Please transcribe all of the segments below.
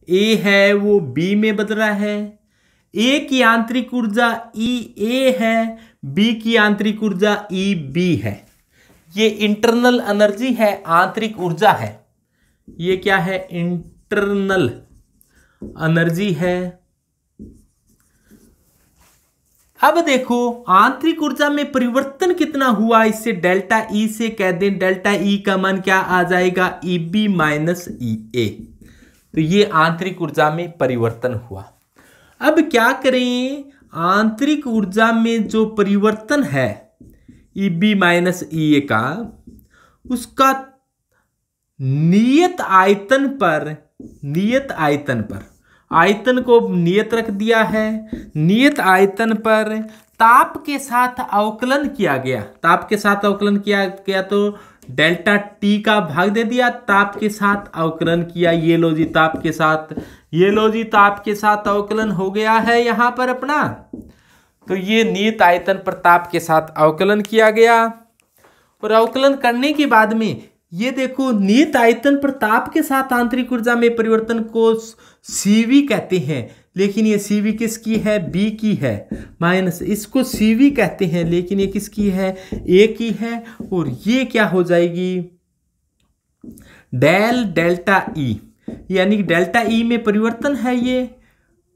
ए है वो बी में बदल रहा है। ए की आंतरिक ऊर्जा ई ए है, बी की आंतरिक ऊर्जा ई बी है। ये इंटरनल एनर्जी है, आंतरिक ऊर्जा है। ये क्या है? इंटरनल एनर्जी है। अब देखो आंतरिक ऊर्जा में परिवर्तन कितना हुआ, इससे डेल्टा ई से कह दें, डेल्टा ई का मान क्या आ जाएगा? ई बी माइनस ई ए। तो ये आंतरिक ऊर्जा में परिवर्तन हुआ। अब क्या करें? आंतरिक ऊर्जा में जो परिवर्तन है ई बी माइनस ई ए का, उसका नियत आयतन पर आयतन को नियत रख दिया है। नियत आयतन पर ताप के साथ अवकलन किया गया। ताप के साथ अवकलन किया गया तो डेल्टा टी का भाग दे दिया, ताप के साथ अवकलन किया। ये लो जी ताप के साथ, ये लो जी ताप के साथ अवकलन हो गया है यहां पर अपना। तो ये नियत आयतन पर ताप के साथ अवकलन किया गया, और अवकलन करने के बाद में ये देखो नियत आयतन पर ताप के साथ आंतरिक ऊर्जा में परिवर्तन को सीवी कहते हैं, लेकिन ये सीवी किसकी है? बी की है। माइनस इसको सीवी कहते हैं, लेकिन ये किसकी है? ए की है। और ये क्या हो जाएगी? डेल डेल्टा ई, यानी डेल्टा ई में परिवर्तन है ये,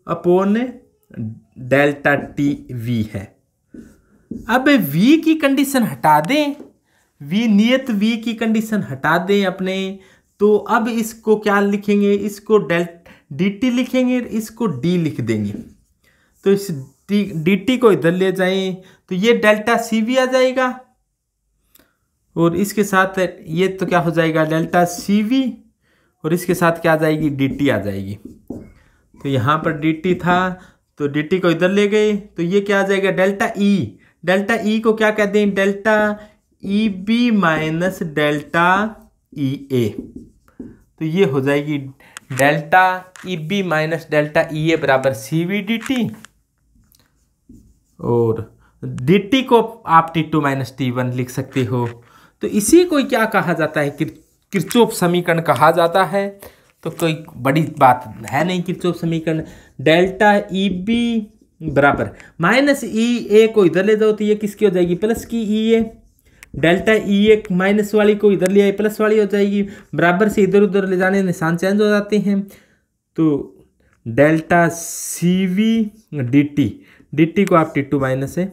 अपॉन डेल्टा टी वी है। अब वी की कंडीशन हटा दें, वी नियत वी की कंडीशन हटा दें अपने, तो अब इसको क्या लिखेंगे? इसको डी टी लिखेंगे, इसको डी लिख देंगे। तो इस डी टी को इधर ले जाएं तो ये डेल्टा सी वी आ जाएगा, और इसके साथ ये तो क्या हो जाएगा? डेल्टा सी वी, और इसके साथ क्या आ जाएगी? डी टी आ जाएगी। तो यहाँ पर डी टी था तो डी टी को इधर ले गए, तो ये क्या आ जाएगा? Delta E. डेल्टा ई को क्या कहते हैं? Delta E B minus delta E A. तो ये हो जाएगी delta E B minus delta E A बराबर सी वी डी टी, और डी टी को आप T two minus T one लिख सकते हो। तो इसी को क्या कहा जाता है? किरचॉफ समीकरण कहा जाता है। तो कोई बड़ी बात है नहीं किरचॉफ समीकरण। डेल्टा ई बी बराबर माइनस ई ए को इधर ले जाओ तो ये किसकी हो जाएगी? प्लस की ई ए। डेल्टा ई ए माइनस वाली को इधर ले आए, प्लस वाली हो जाएगी। बराबर से इधर उधर ले जाने निशान चेंज हो जाते हैं। तो delta C V D T को आप टी टू माइनस है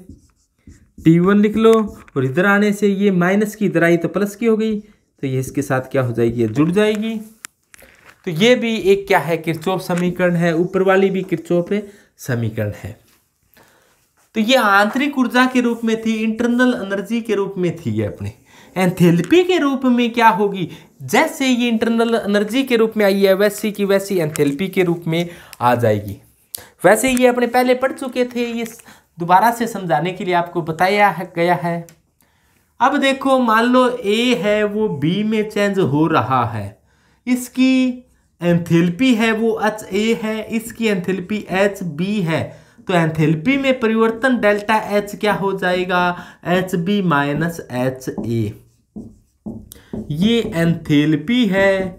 टी वन लिख लो, और इधर आने से ये माइनस की इधर आई तो प्लस की हो गई, तो ये इसके साथ क्या हो जाएगी? ये जुड़ जाएगी। तो ये भी एक क्या है? किरचॉफ समीकरण है। ऊपर वाली भी किरचॉफ समीकरण है। तो ये आंतरिक ऊर्जा के रूप में थी, इंटरनल एनर्जी के रूप में थी। ये अपने एंथैल्पी के रूप में क्या होगी? जैसे ये इंटरनल एनर्जी के रूप में आई है वैसी की वैसी एंथैल्पी के रूप में आ जाएगी। वैसे ये अपने पहले पढ़ चुके थे, ये दोबारा से समझाने के लिए आपको बताया गया है। अब देखो मान लो ए है वो बी में चेंज हो रहा है, इसकी एंथैल्पी है वो एच ए है, इसकी एंथैल्पी एच बी है। तो एंथैल्पी में परिवर्तन डेल्टा एच क्या हो जाएगा? H B minus H A. ये एंथैल्पी है।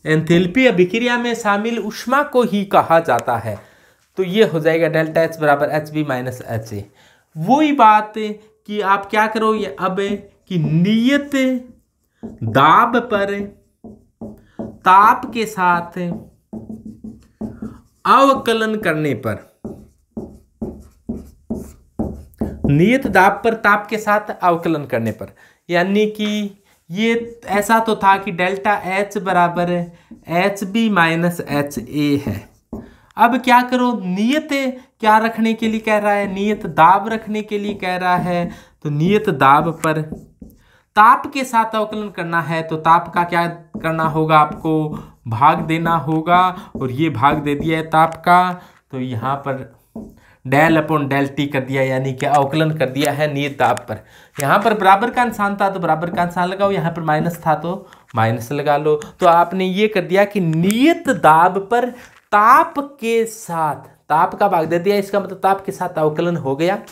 एंथैल्पी अभिक्रिया में शामिल ऊष्मा को ही कहा जाता है। तो ये हो जाएगा डेल्टा एच बराबर H B minus H A. वही बात कि आप क्या करो ये अब कि नियत दाब पर ताप के साथ अवकलन करने पर, नियत दाब पर ताप के साथ अवकलन करने पर, यानी कि ये ऐसा तो था कि डेल्टा एच बराबर H B minus H A है। अब क्या करो? नियत क्या रखने के लिए कह रहा है? नियत दाब रखने के लिए कह रहा है। तो नियत दाब पर ताप के साथ अवकलन करना है, तो ताप का क्या करना होगा? आपको भाग देना होगा, और ये भाग दे दिया है ताप का, तो यहाँ पर डेल अपॉन डेल टी कर दिया, यानी कि अवकलन कर दिया है नियत दाब पर। यहाँ पर बराबर का निशान था तो बराबर का निशान लगाओ, यहाँ पर माइनस था तो माइनस लगा लो। तो आपने ये कर दिया कि नियत दाब पर ताप के साथ, ताप का भाग दे दिया, इसका मतलब ताप के साथ अवकलन हो गया।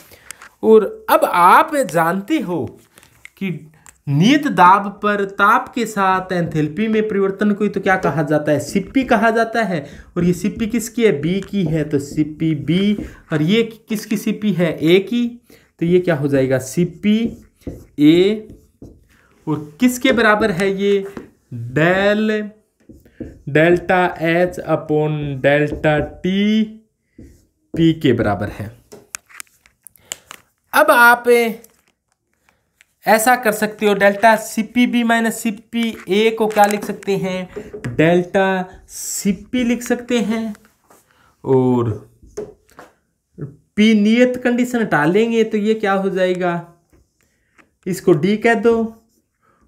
और अब आप जानते हो कि नियत दाब पर ताप के साथ एंथैल्पी में परिवर्तन को ही तो क्या कहा जाता है, सीपी कहा जाता है। और ये सीपी किसकी है, बी की है, तो सीपी बी। और ये किसकी सीपी है, ए की, तो ये क्या हो जाएगा, सीपी ए। और किसके बराबर है ये, delta H upon delta T P के बराबर है। अब आप ऐसा कर सकते हो, delta CP B minus CP A को क्या लिख सकते हैं, डेल्टा सीपी लिख सकते हैं। और पी नियत कंडीशन हटा लेंगे तो ये क्या हो जाएगा, इसको डी कह दो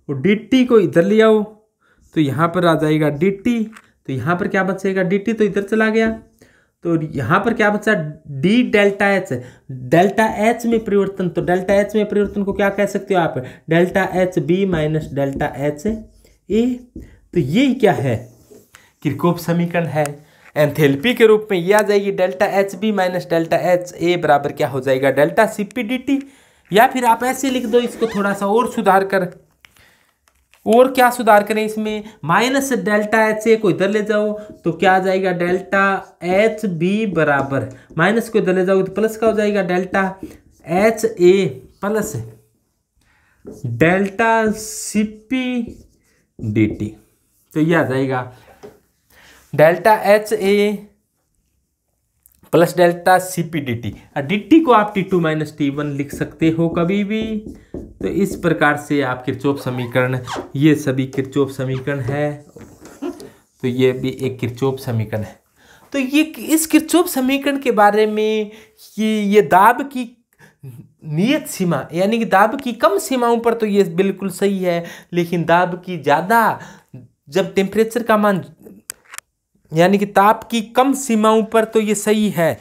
और डी टी को इधर ले आओ तो यहाँ पर आ जाएगा डी टी। तो यहाँ पर क्या बचेगा, डी टी तो इधर चला गया, तो यहाँ पर क्या बचा, D delta H. Delta H में परिवर्तन, तो डेल्टा एच में परिवर्तन को क्या कह सकते हो आप, delta H B minus delta H A. तो ये क्या है, किरचॉफ समीकरण है। एंथैल्पी के रूप में ये आ जाएगी delta H B minus delta H A बराबर क्या हो जाएगा, delta C P D T. या फिर आप ऐसे लिख दो, इसको थोड़ा सा और सुधार कर, और क्या सुधार करें इसमें, माइनस डेल्टा एच ए को इधर ले जाओ तो क्या आ जाएगा, डेल्टा एच बी बराबर, माइनस को इधर ले जाओ तो प्लस का हो जाएगा, delta H A plus delta C P D T. तो ये आ जाएगा delta H A plus delta C P D T. D T को आप T two minus T one लिख सकते हो कभी भी। तो इस प्रकार से आप किरचॉफ समीकरण, ये सभी किरचॉफ समीकरण है, तो ये भी एक किरचॉफ समीकरण है। तो ये इस किरचॉफ समीकरण के बारे में ये दाब की नियत सीमा यानी कि दाब की कम सीमाओं पर तो ये बिल्कुल सही है, लेकिन दाब की ज़्यादा, जब टेम्परेचर का मान यानी कि ताप की कम सीमाओं पर तो ये सही है।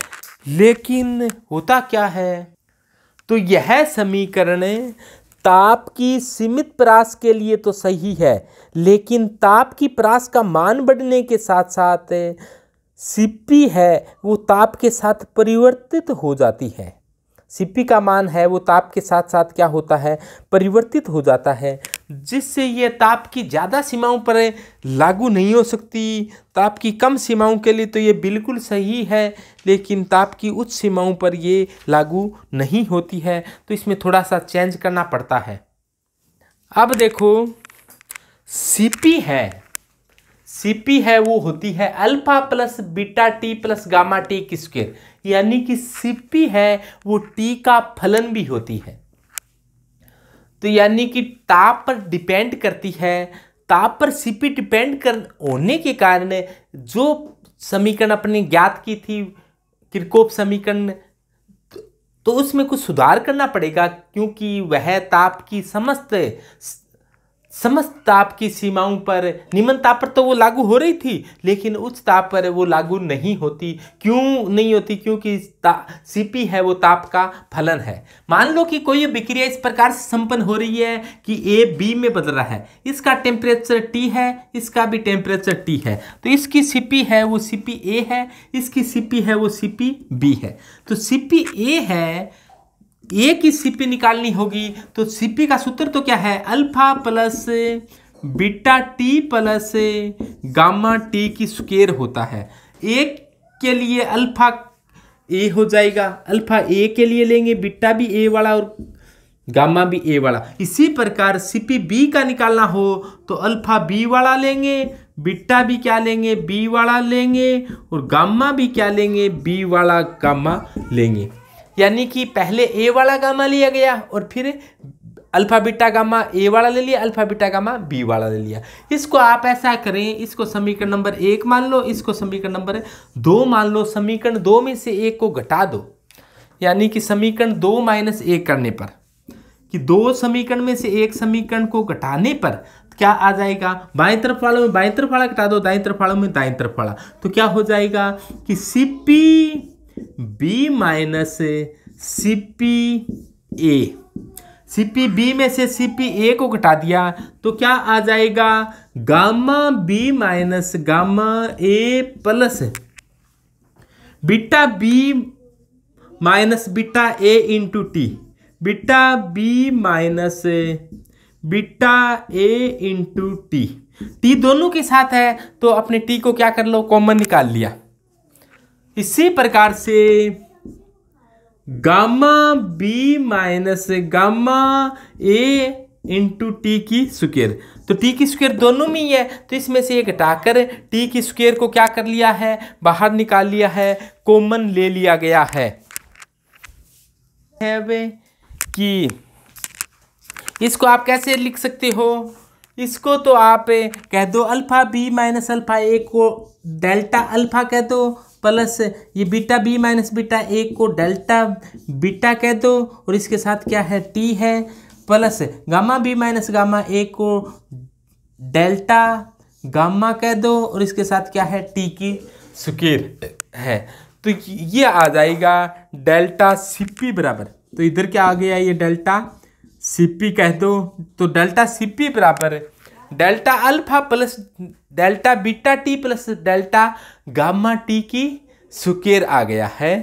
लेकिन होता क्या है, तो यह समीकरण ताप की सीमित परास के लिए तो सही है, लेकिन ताप की परास का मान बढ़ने के साथ साथ सीपी है वो ताप के साथ परिवर्तित हो जाती है। सीपी का मान है वो ताप के साथ साथ क्या होता है, परिवर्तित हो जाता है, जिससे ये ताप की ज़्यादा सीमाओं पर लागू नहीं हो सकती। ताप की कम सीमाओं के लिए तो ये बिल्कुल सही है, लेकिन ताप की उच्च सीमाओं पर ये लागू नहीं होती है, तो इसमें थोड़ा सा चेंज करना पड़ता है। अब देखो सीपी है वो होती है alpha plus beta T plus gamma T की स्क्वायर, यानी कि सीपी है वो टी का फलन भी होती है। तो यानी कि ताप पर डिपेंड करती है, ताप पर सीपी डिपेंड कर होने के कारण जो समीकरण अपने ज्ञात की थी किरचॉफ समीकरण, तो उसमें कुछ सुधार करना पड़ेगा, क्योंकि वह ताप की समस्त ताप की सीमाओं पर, निम्न ताप पर तो वो लागू हो रही थी, लेकिन उच्च ताप पर वो लागू नहीं होती। क्यों नहीं होती, क्योंकि सीपी है वो ताप का फलन है। मान लो कि कोई विक्रिया इस प्रकार से संपन्न हो रही है कि ए बी में बदल रहा है, इसका टेम्परेचर टी है, इसका भी टेम्परेचर टी है, तो इसकी सीपी है वो सीपी ए है, इसकी सीपी है वो सीपी बी है। तो सीपी ए है, ए की सीपी निकालनी होगी, तो सीपी का सूत्र तो क्या है, alpha plus beta T plus gamma T की स्क्वायर होता है। ए के लिए अल्फा ए हो जाएगा, अल्फा ए के लिए लेंगे, बीटा भी ए वाला और गामा भी ए वाला। इसी प्रकार सीपी बी का निकालना हो तो अल्फा बी वाला लेंगे, बीटा भी क्या लेंगे, बी वाला लेंगे, और गामा भी क्या लेंगे, बी वाला गामा लेंगे। यानी कि पहले ए वाला गामा लिया गया और फिर अल्फा बीटा गामा ए वाला ले लिया, अल्फा बीटा गामा बी वाला ले लिया। इसको आप ऐसा करें, इसको समीकरण नंबर 1 मान लो, इसको समीकरण नंबर 2 मान लो। समीकरण 2 में से 1 को घटा दो, यानी कि समीकरण 2 माइनस 1 करने पर, कि 2 समीकरण में से 1 समीकरण को घटाने पर क्या आ जाएगा, बाएं तरफ वालों में बाएं तरफ वाला घटा दो, दाएं तरफ वालों में दाएं तरफ वाला, तो क्या हो जाएगा कि सीपी बी माइनस सीपी ए। सीपी बी में से सीपी ए को घटा दिया तो क्या आ जाएगा, gamma B minus gamma A plus beta B minus beta A into T, beta B minus beta A into T. T दोनों के साथ है तो अपने टी को क्या कर लो, कॉमन निकाल लिया। इसी प्रकार से gamma B minus gamma A into T की स्क्वायर, तो टी की स्क्वायर दोनों में ही है तो इसमें से एक घटाकर टी की स्क्वायर को क्या कर लिया है, बाहर निकाल लिया है, कॉमन ले लिया गया है कि इसको आप कैसे लिख सकते हो, इसको तो आप कह दो alpha B minus alpha A को डेल्टा अल्फा कह दो, प्लस ये beta B minus beta A को डेल्टा बीटा कह दो, और इसके साथ क्या है टी है, plus gamma B minus gamma A को डेल्टा गामा कह दो, और इसके साथ क्या है टी की स्क्वायर है। तो ये आ जाएगा डेल्टा सीपी बराबर, तो इधर क्या आ गया, ये डेल्टा सीपी कह दो, तो डेल्टा सीपी बराबर delta alpha plus delta beta T plus delta gamma T की स्क्वायर आ गया है।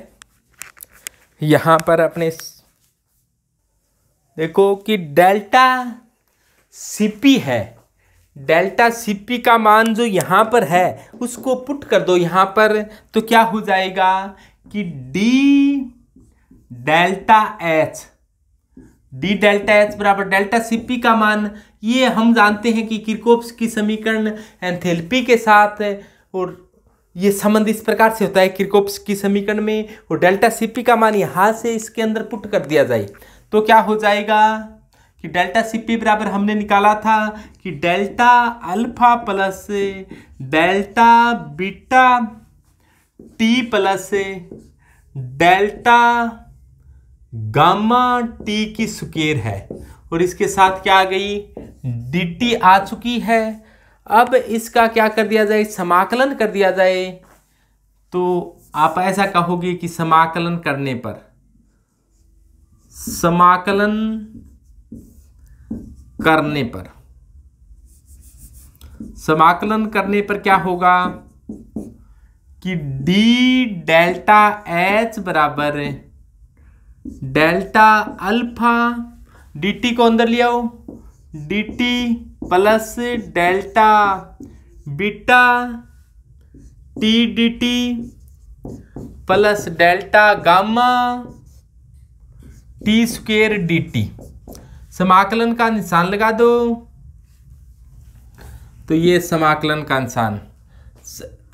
यहाँ पर अपने देखो कि डेल्टा सीपी है, डेल्टा सीपी का मान जो यहाँ पर है उसको पुट कर दो यहाँ पर, तो क्या हो जाएगा कि डी डेल्टा एच बराबर डेल्टा सीपी का मान, ये हम जानते हैं कि किरचॉफ की समीकरण एंथैल्पी के साथ, और ये संबंध इस प्रकार से होता है किरचॉफ की समीकरण में, और डेल्टा सीपी का मान यहाँ से इसके अंदर पुट कर दिया जाए तो क्या हो जाएगा कि डेल्टा सीपी बराबर हमने निकाला था कि delta alpha plus delta beta T plus delta gamma T की स्क्वायर है, और इसके साथ क्या आ गई dt आ चुकी है। अब इसका क्या कर दिया जाए, समाकलन कर दिया जाए, तो आप ऐसा कहोगे कि समाकलन करने पर क्या होगा कि d डेल्टा एच बराबर डेल्टा अल्फा dt को अंदर ले आओ, dt plus delta beta T dt plus delta gamma T square dt। समाकलन का निशान लगा दो, तो ये समाकलन का निशान,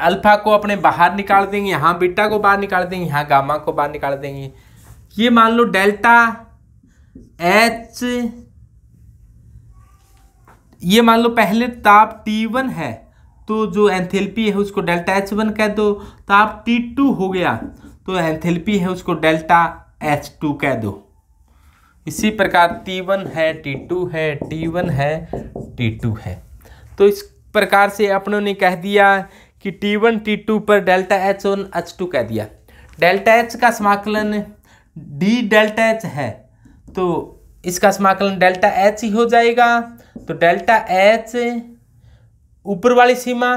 अल्फा को अपने बाहर निकाल देंगे, यहाँ बीटा को बाहर निकाल देंगे, यहाँ गामा को बाहर निकाल देंगे। ये मान लो डेल्टा एच, ये मान लो पहले ताप T1 है तो जो एंथैल्पी है उसको डेल्टा H1 कह दो, ताप T2 हो गया तो एंथैल्पी है उसको डेल्टा H2 कह दो। इसी प्रकार T1 है T2 है, T1 है T2 है, तो इस प्रकार से अपनों ने कह दिया कि T1 T2 पर डेल्टा H1 H2 कह दिया। डेल्टा H का समाकलन d डेल्टा H है तो इसका समाकलन डेल्टा H ही हो जाएगा, तो डेल्टा H ऊपर वाली सीमा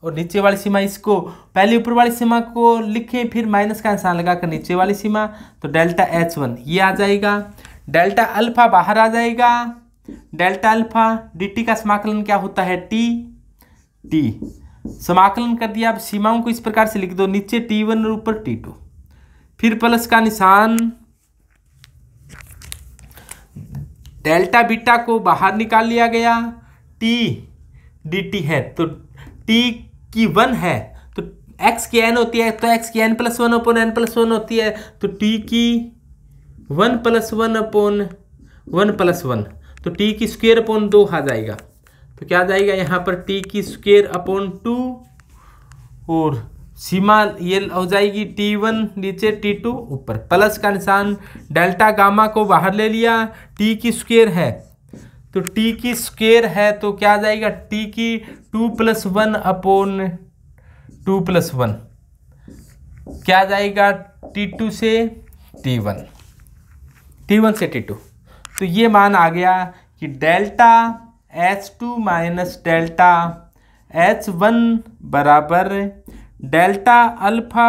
और नीचे वाली सीमा, इसको पहले ऊपर वाली सीमा को लिखें फिर माइनस का निशान लगाकर नीचे वाली सीमा, तो डेल्टा H1 ये आ जाएगा, डेल्टा अल्फा बाहर आ जाएगा, डेल्टा अल्फा dt का समाकलन क्या होता है t समाकलन कर दिया। अब सीमाओं को इस प्रकार से लिख दो, नीचे T1 और ऊपर T2, फिर प्लस का निशान, डेल्टा बीटा को बाहर निकाल लिया गया, t dt है तो t की 1 है तो x की n होती है, तो x की n plus 1 upon n plus 1 होती है, तो t की 1 प्लस 1 अपॉन 1 प्लस 1, तो t की स्क्वायर अपॉन 2 आ जाएगा, तो क्या आ जाएगा यहाँ पर t की स्क्वायर अपॉन 2, और सीमा ये हो जाएगी T1 नीचे T2 ऊपर, प्लस का निशान, डेल्टा गामा को बाहर ले लिया, t की स्क्वायर है तो t की स्क्वायर है तो क्या आ जाएगा t की 2 प्लस 1 अपॉन 2 प्लस 1, क्या आ जाएगा T2 से T1, T1 से T2, तो ये मान आ गया कि delta H2 minus delta H1 बराबर delta alpha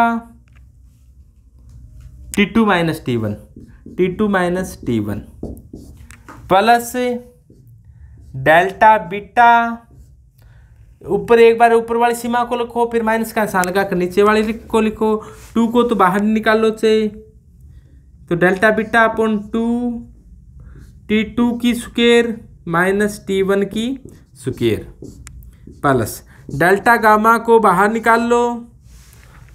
T2 minus T1 plus delta beta, ऊपर एक बार ऊपर वाली सीमा को लिखो, फिर माइनस का निशान लगा कर नीचे वाली को लिखो, 2 को तो बाहर निकालो से, तो डेल्टा बीटा अपॉन 2 T2 की स्क्वायर माइनस T1 की स्क्वायर प्लस डेल्टा गामा को बाहर निकाल लो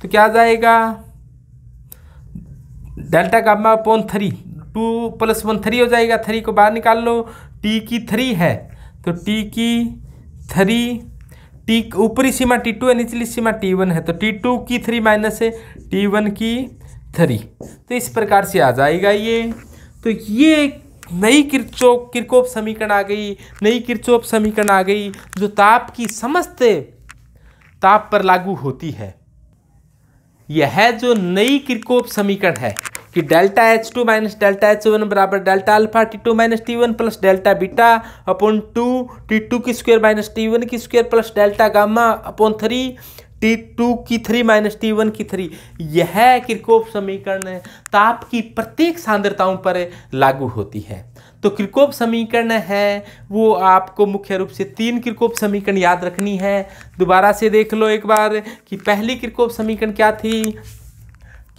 तो क्या जाएगा, डेल्टा गामा अपॉन 3, 2 + 1 3 हो जाएगा, 3 को बाहर निकाल लो, T की 3 है तो T की 3, T ऊपरी सीमा T2 है, निचली सीमा T1 है, तो T2 की 3 माइनस है T1 की 3, तो इस प्रकार से आ जाएगा ये। तो ये नई किरचॉफ समीकरण आ गई, नई किरचॉफ समीकरण आ गई जो ताप की समस्त ताप पर लागू होती है। यह जो नई किरचॉफ समीकरण है कि delta H2 minus delta H1 बराबर delta alpha T2 minus T1 plus delta beta upon 2 T2 की स्क्वायर माइनस T1 की square plus delta gamma upon 3 T2 की 3 माइनस T1 की 3, यह किरचॉफ समीकरण ताप की प्रत्येक सांद्रताओं पर लागू होती है। तो किरचॉफ समीकरण है वो आपको मुख्य रूप से 3 किरचॉफ समीकरण याद रखनी है। दोबारा से देख लो एक बार कि पहली किरचॉफ समीकरण क्या थी,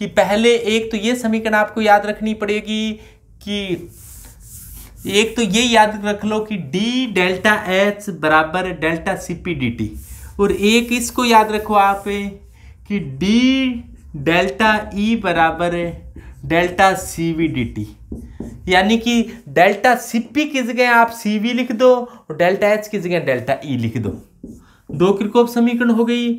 कि पहले एक तो ये समीकरण आपको याद रखनी पड़ेगी कि एक तो ये याद रख लो कि डी डेल्टा एच बराबर डेल्टा CP dt, और एक इसको याद रखो आप कि डी डेल्टा E बराबर डेल्टा CV dt, यानी कि डेल्टा CP की जगह आप CV लिख दो और डेल्टा H की जगह डेल्टा E लिख दो। 2 किरचॉफ समीकरण हो गई।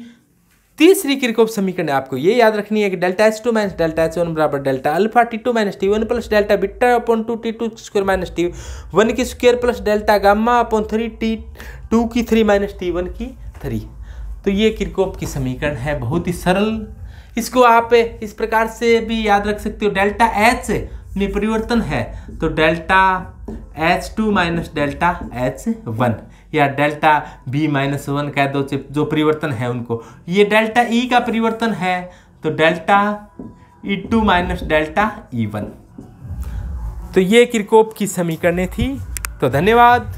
तीसरी किरचॉफ समीकरण आपको ये याद रखनी है कि delta H2 minus delta H1 बराबर delta alpha T2 minus T1 plus delta beta upon 2 T2 square minus T1 की square plus delta gamma upon 3 T2 की 3 माइनस T1 की 3। तो ये किरचॉफ की समीकरण है, बहुत ही सरल। इसको आप इस प्रकार से भी याद रख सकते हो, डेल्टा H में परिवर्तन है तो delta H2 minus delta H1 या डेल्टा B माइनस 1 कह दो, जो परिवर्तन है उनको। ये डेल्टा E का परिवर्तन है तो delta E2 minus delta E1। तो ये किरचॉफ की समीकरणें थी। तो धन्यवाद।